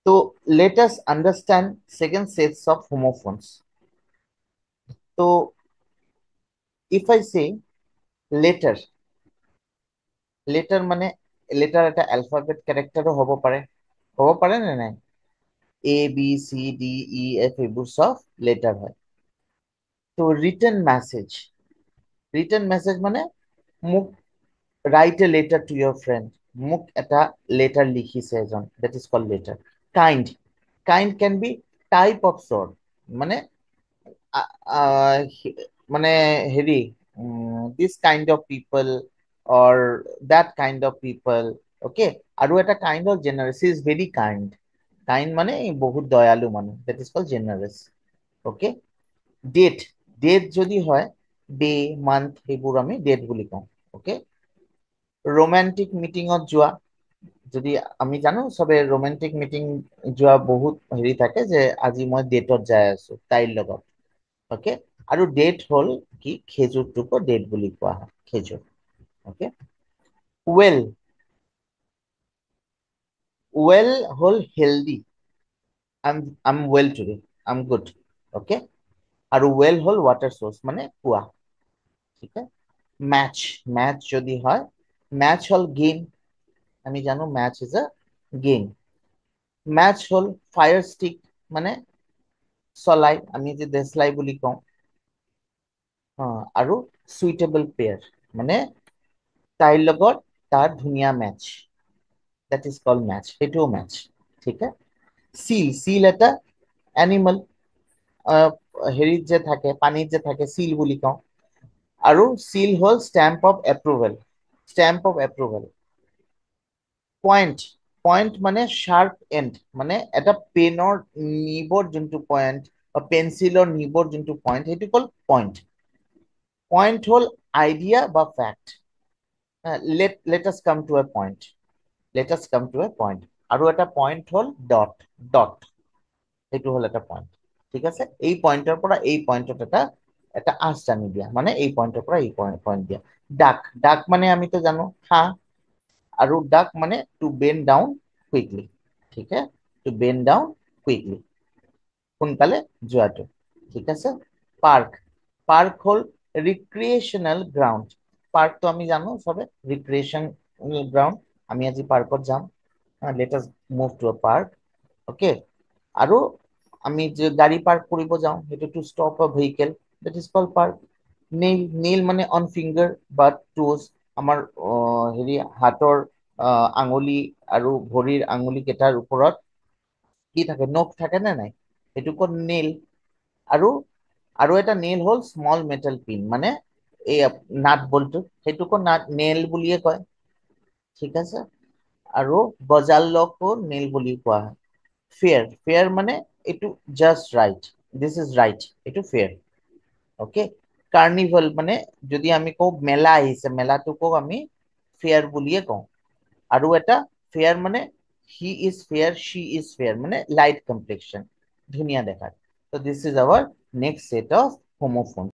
So let us understand second sets of homophones. So if I say letter, letter মানে letter এটা alphabet character হ'ব পাৰে নে নাই? A, B, C, D, E, F এইবোৰ সব letter হয়। তো written message মানে মোক write a letter to your friend, মোক এটা letter লিখিছে এজন, that is called letter। kind, kind can be type of sort, মানে মানে হেৰি this kind of people or that kind of people, okay। আৰু এটা kind of generous, is very kind, kind মানে বহুত দয়ালু মানুহ, that is called generous, okay। date, date যদি হয় ডে মান্থ সেইবোৰ আমি ডেট বুলি কওঁ, okay। romantic মিটিঙত যোৱা, যদি আমি জানো সবে romantic মিটিং যোৱা বহুত হেৰি থাকে যে আজি মই ডেটত যাই আছো তাইৰ লগত, okay। আৰু ডেট হল কি খেজুৰটোকো ডেট বুলি কোৱা হয়, খেজুৰ, okay। well, well hall healthy, I'm well today, I'm good, okay। আৰু well হল water source মানে কুয়া, ঠিক আছে। ম্যাচ, ম্যাচ যদি হয়, ম্যাচ হল গেম, আমি জানো match is a game. Match hall fire stick মানে চলাই, আমি যে দেশলাই বুলি কওঁ। আৰু সুইটেবল পেয়াৰ মানে তাইৰ লগত তাৰ ধুনীয়া match, that is called match, সেইটোও মেচ, ঠিক আছে। চিল, চিল এটা এনিমেল, হেৰিত যে থাকে পানীত যে থাকে চিল বুলি কওঁ। আৰু চিল হল stamp of approval, stamp of approval. Point, point মানে শাৰ্প এণ্ড, মানে এটা পেনৰ নিবৰ যোনটো পইণ্ট বা পেঞ্চিলৰ নিবৰ যোনটো পইণ্ট সেইটো কল পইণ্ট। পইণ্ট হল আইডিয়া বা fact. let us come to a point, let us come to a point। আৰু এটা পইণ্ট হল ডট, ডট সেইটো হল এটা পইণ্ট, ঠিক আছে। এই পইণ্টৰ পৰা এই পইণ্টত এটা এটা আঁচ টানি দিয়া, মানে এই পইণ্টৰ পৰা এই পইণ্ট দিয়া। ডাক, ডাক মানে আমিতো জানো হাঁহ, আৰু ডাক মানে টু বেন্ড ডাউন কুইকলি, ঠিক আছে, টু বেন্ড ডাউন কুইকলি, সোনকালে যোৱাটো, ঠিক আছে। পাৰ্ক, পাৰ্ক হল ৰিক্ৰিয়েশ্যনেল গ্ৰাউণ্ড, পাৰ্কটো আমি জানো সবে ৰিক্ৰিয়েশ্যন গ্ৰাউণ্ড, আমি আজি পাৰ্কত যাম, let us move to a park, okay. আৰু আমি যে গাড়ী পাৰ্ক কৰিব যাওঁ সেইটো to stop a vehicle, that is called park. Nail, nail মানে অন ফিংগাৰ বা টোজ, আমাৰ হেৰি হাতৰ আঙুলি আৰু ভৰিৰ আঙুলি কেইটাৰ ওপৰত কি থাকে, নখ থাকে নে নাই, সেইটো কল নেইল। আৰু আৰু এটা নেইল হল স্মল মেটেল পিন, মানে এই নাট বল্টু, সেইটোকো নাট নেইল বুলিয়ে কয়, ঠিক আছে। আৰু গজালকো নেইল বুলি কোৱা হয়। ফেয়াৰ, ফেয়াৰ মানে এইটো just right, this is right, এইটো ফেয়াৰ, অকে। কাৰ্নিভেল মানে যদি আমি কওঁ মেলা আহিছে, মেলাটোকো আমি ফেয়াৰ বুলিয়ে কওঁ। আৰু এটা ফেয়াৰ মানে হি ইজ ফেয়াৰ, শি ইজ ফেয়াৰ মানে লাইট কমপ্লেক্সন, ধুনীয়া দেখাত। So this is our next set of homophones.